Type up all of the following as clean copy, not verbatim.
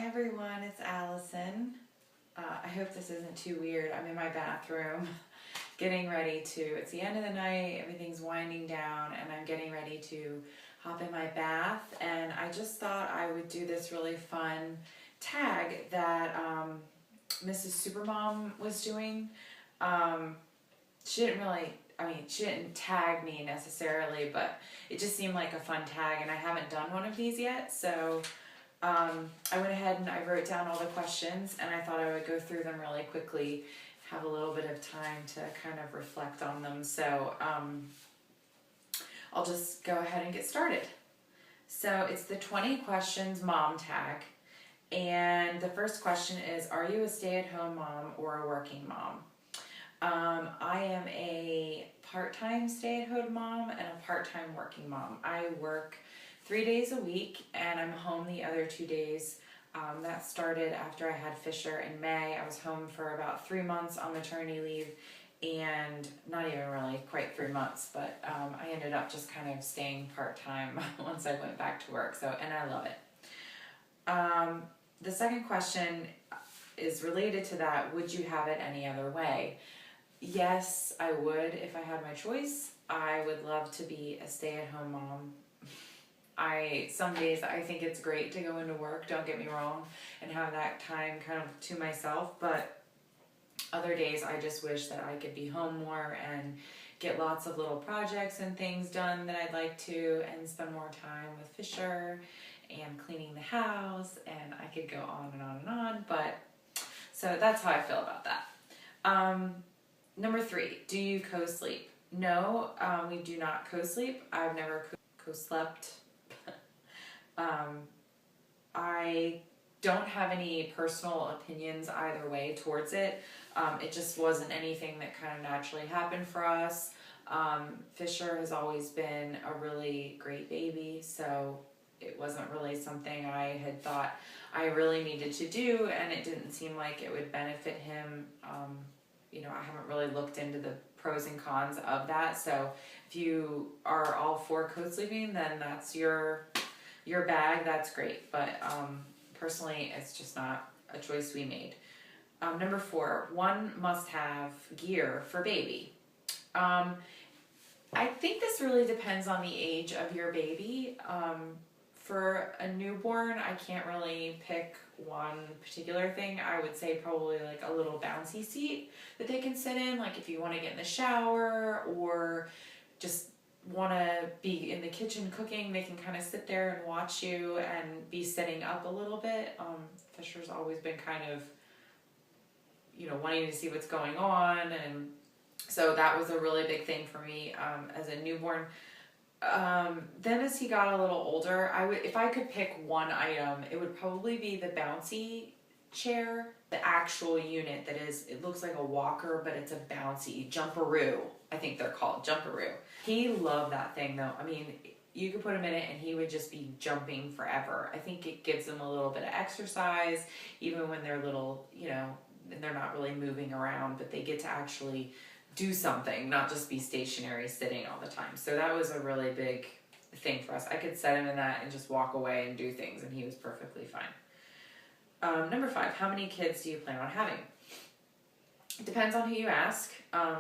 everyone, it's Allison. I hope this isn't too weird. I'm in my bathroom getting ready to, it's the end of the night, everything's winding down, and I'm getting ready to hop in my bath. And I just thought I would do this really fun tag that Mrs. Supermom was doing. She didn't tag me necessarily, but it just seemed like a fun tag, and I haven't done one of these yet, so I went ahead and I wrote down all the questions, and I thought I would go through them really quickly, have a little bit of time to kind of reflect on them. So I'll just go ahead and get started. So it's the 20 questions mom tag, and the first question is, are you a stay-at-home mom or a working mom? I am a part-time stay-at-home mom and a part-time working mom. I work 3 days a week, and I'm home the other 2 days. That started after I had Fisher in May. I was home for about 3 months on maternity leave, and not even really quite 3 months, but I ended up just kind of staying part-time once I went back to work, and I love it. The second question is related to that. Would you have it any other way? Yes, I would if I had my choice. I would love to be a stay-at-home mom. Some days I think it's great to go into work, don't get me wrong, and have that time kind of to myself, but other days I just wish that I could be home more and get lots of little projects and things done that I'd like to, and spend more time with Fisher and cleaning the house, and I could go on and on and on, but so that's how I feel about that. Number 3, do you co-sleep? No, we do not co-sleep. I've never co-slept. I don't have any personal opinions either way towards it. It just wasn't anything that kind of naturally happened for us. Fisher has always been a really great baby, so it wasn't really something I had thought I really needed to do, and it didn't seem like it would benefit him. I haven't really looked into the pros and cons of that, so if you are all for co-sleeping, then that's your bag, that's great, but personally it's just not a choice we made. Number 4, one must-have gear for baby. I think this really depends on the age of your baby. For a newborn, I can't really pick one particular thing. I would say probably like a little bouncy seat that they can sit in, like if you want to get in the shower or just want to be in the kitchen cooking, they can kind of sit there and watch you and be sitting up a little bit. Fisher's always been kind of, wanting to see what's going on, and so that was a really big thing for me as a newborn. Then as he got a little older, if I could pick one item, it would probably be the bouncy chair, the actual unit that it looks like a walker, but it's a bouncy jumperoo. I think they're called jumperoo. He loved that thing though. I mean, you could put him in it and he would just be jumping forever. I think it gives him a little bit of exercise, even when they're little, and they're not really moving around, but they get to actually do something, not just be stationary sitting all the time. So that was a really big thing for us. I could set him in that and just walk away and do things, and he was perfectly fine. Number 5, how many kids do you plan on having? It depends on who you ask.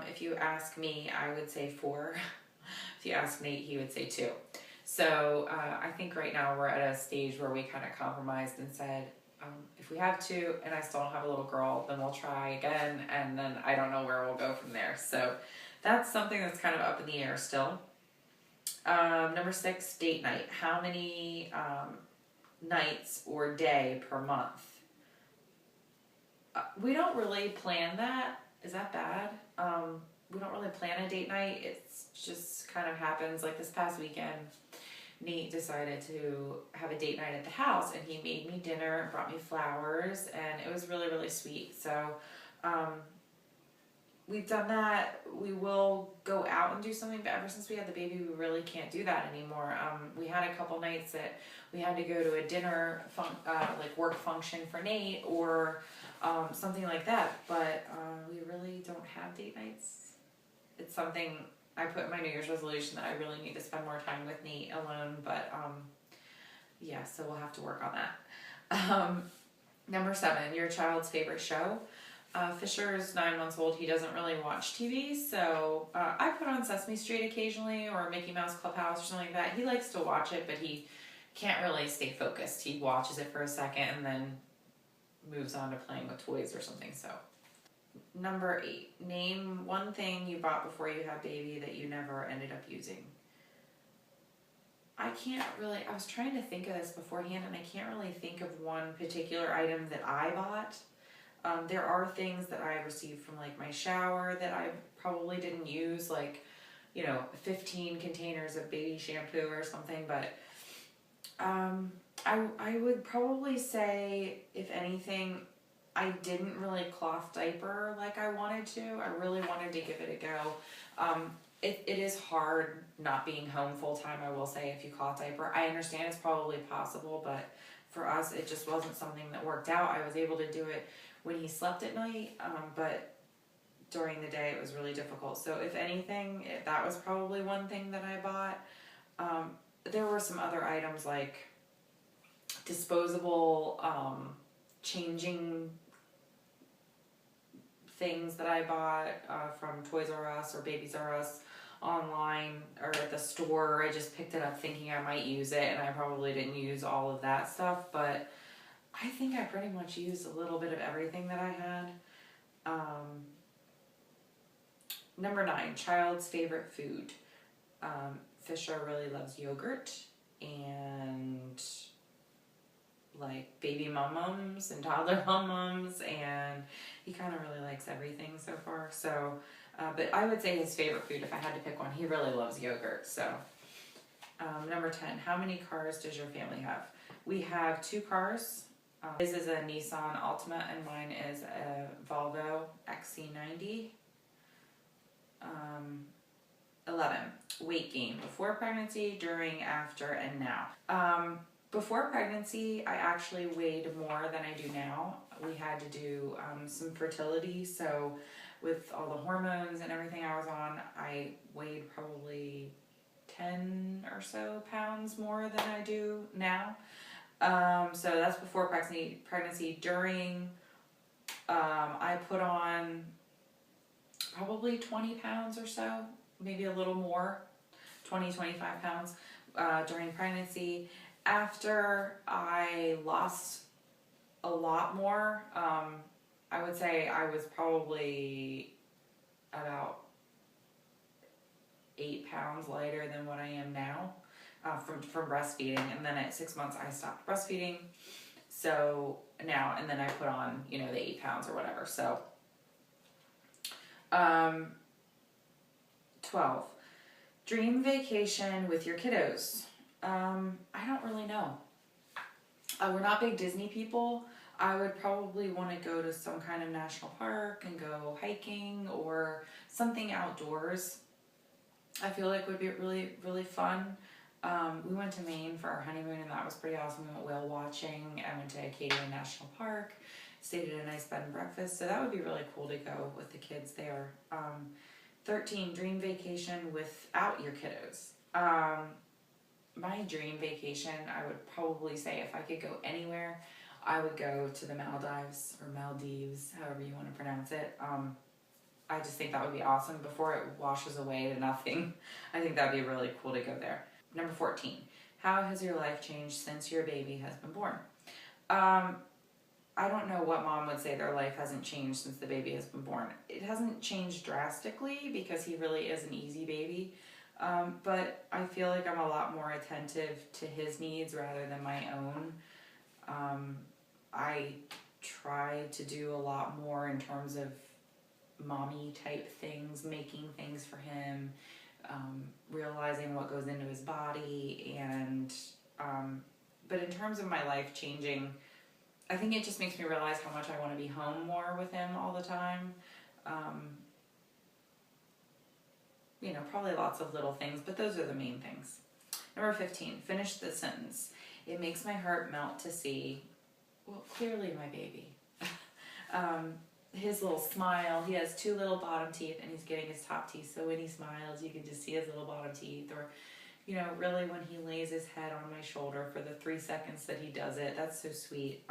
If you ask me, I would say 4. If you ask Nate, he would say 2. So I think right now we're at a stage where we kind of compromised and said, if we have 2 and I still don't have a little girl, then we'll try again, and then I don't know where we'll go from there. So that's something that's kind of up in the air still. Number 6, date night. How many nights or day per month? We don't really plan that. Is that bad? We don't really plan a date night. It's just kind of happens. Like this past weekend, Nate decided to have a date night at the house, and he made me dinner and brought me flowers, and it was really, really sweet. So we've done that. We will go out and do something, but ever since we had the baby, we really can't do that anymore. We had a couple nights that we had to go to a dinner like work function for Nate or something like that, but we really don't have date nights. It's something I put in my New Year's resolution that I really need to spend more time with Nate alone, but yeah, so we'll have to work on that. Number 7, your child's favorite show. Fisher's 9 months old. He doesn't really watch TV, so I put on Sesame Street occasionally or Mickey Mouse Clubhouse or something like that. He likes to watch it, but he can't really stay focused. He watches it for a second and then moves on to playing with toys or something. So, number 8, name one thing you bought before you had baby that you never ended up using. I was trying to think of this beforehand, and I can't really think of one particular item that I bought. There are things that I received from like my shower that I probably didn't use, like, 15 containers of baby shampoo or something, but I would probably say, if anything, I didn't really cloth diaper like I wanted to. I really wanted to give it a go. It is hard not being home full time, I will say, if you cloth diaper. I understand it's probably possible, but for us, it just wasn't something that worked out. I was able to do it when he slept at night, but during the day it was really difficult. So if anything, that was probably one thing that I bought. There were some other items like disposable changing things that I bought from Toys R Us or Babies R Us online or at the store. I just picked it up thinking I might use it, and I probably didn't use all of that stuff, but I think I pretty much used a little bit of everything that I had. Number 9, child's favorite food. Fisher really loves yogurt and like baby mum-mums and toddler mum-mums, and he kind of really likes everything so far. So, but I would say his favorite food, if I had to pick one, he really loves yogurt. So, number 10, how many cars does your family have? We have 2 cars. His is a Nissan Altima and mine is a Volvo XC90. 11, weight gain before pregnancy, during, after, and now. Before pregnancy, I actually weighed more than I do now. We had to do some fertility, so with all the hormones and everything I was on, I weighed probably 10 or so pounds more than I do now. So that's before pregnancy. During, I put on probably 20 pounds or so, maybe a little more, 20-25 pounds during pregnancy. After, I lost a lot more. I would say I was probably about 8 pounds lighter than what I am now from breastfeeding. And then at 6 months, I stopped breastfeeding. So now, and then I put on, the 8 pounds or whatever. So, 12, dream vacation with your kiddos. I don't really know. We're not big Disney people. I would probably want to go to some kind of national park and go hiking or something outdoors. I feel like would be really, really fun. We went to Maine for our honeymoon, and that was pretty awesome. We went whale watching. I went to Acadia National Park, stayed at a nice bed and breakfast. So that would be really cool to go with the kids there. 13, dream vacation without your kiddos. My dream vacation, I would probably say, if I could go anywhere, I would go to the Maldives or Maldives, however you want to pronounce it. I just think that would be awesome before it washes away to nothing. I think that would be really cool to go there. Number 14, how has your life changed since your baby has been born? I don't know what mom would say their life hasn't changed since the baby has been born. It hasn't changed drastically because he really is an easy baby. But I feel like I'm a lot more attentive to his needs rather than my own. I try to do a lot more in terms of mommy type things, making things for him, realizing what goes into his body, and but in terms of my life changing, I think it just makes me realize how much I want to be home more with him all the time. Probably lots of little things, but those are the main things. Number 15, finish the sentence. It makes my heart melt to see, well, clearly my baby. His little smile. He has 2 little bottom teeth, and he's getting his top teeth, so when he smiles, you can just see his little bottom teeth. Or, really when he lays his head on my shoulder for the 3 seconds that he does it, that's so sweet.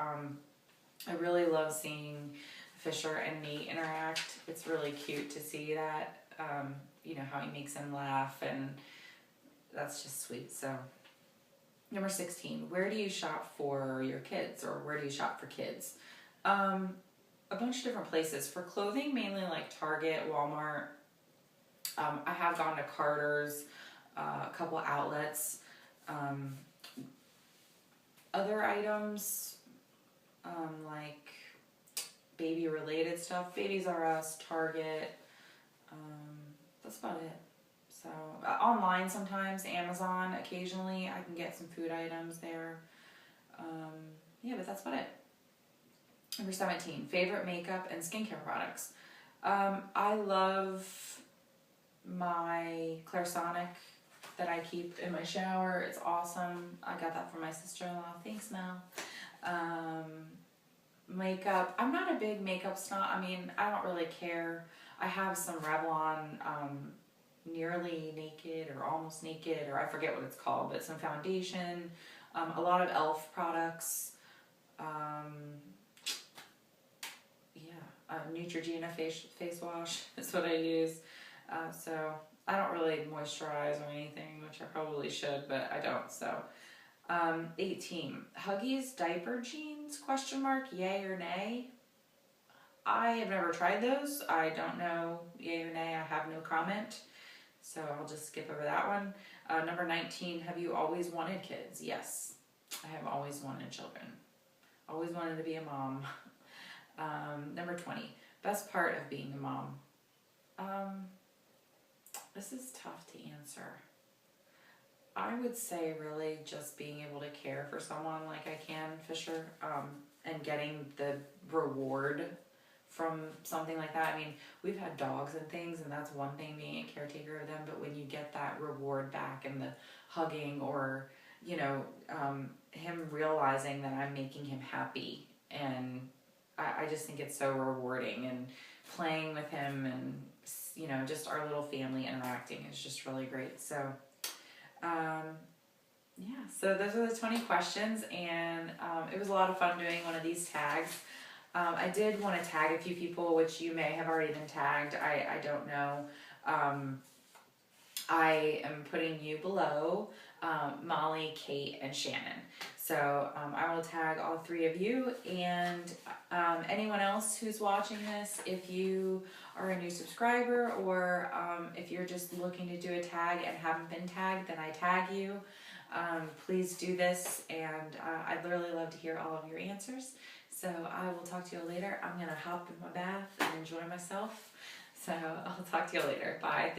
I really love seeing Fisher and Nate interact. It's really cute to see that, you know, how he makes him laugh, and that's just sweet. So, number 16, where do you shop for your kids, or where do you shop for kids? A bunch of different places. For clothing, mainly like Target, Walmart. I have gone to Carter's, a couple outlets. Other items, like baby related stuff, Babies R Us, Target, that's about it. So online sometimes, Amazon occasionally, I can get some food items there. Yeah, but that's about it. Number 17, favorite makeup and skincare products. I love my Clairsonic that I keep in my shower. It's awesome. I got that from my sister-in-law. Thanks, Mel. Makeup. I'm not a big makeup snob. I mean, I don't really care. I have some Revlon Nearly Naked or Almost Naked, or I forget what it's called, but some foundation, a lot of e.l.f. products, Neutrogena face wash is what I use. So I don't really moisturize or anything, which I probably should, but I don't. So 18, Huggies diaper jeans, question mark, yay or nay? I have never tried those. I don't know yay or nay. I have no comment. So I'll just skip over that one. Number 19, have you always wanted kids? Yes, I have always wanted children. Always wanted to be a mom. Number 20, best part of being a mom. This is tough to answer. I would say really just being able to care for someone like I can, Fisher, and getting the reward from something like that. I mean, we've had dogs and things, and that's one thing, being a caretaker of them, but when you get that reward back and the hugging, or, you know, him realizing that I'm making him happy, and I just think it's so rewarding, and playing with him, and, you know, just our little family interacting is just really great. So, yeah, so those are the 20 questions, and it was a lot of fun doing one of these tags. I did want to tag a few people, which you may have already been tagged. I don't know. I am putting you below, Molly, Kate, and Shannon. So I will tag all three of you, and anyone else who's watching this, if you are a new subscriber, or if you're just looking to do a tag and haven't been tagged, then I tag you. Please do this, and I'd really love to hear all of your answers. So I will talk to you later. I'm going to hop in my bath and enjoy myself. So I'll talk to you later. Bye.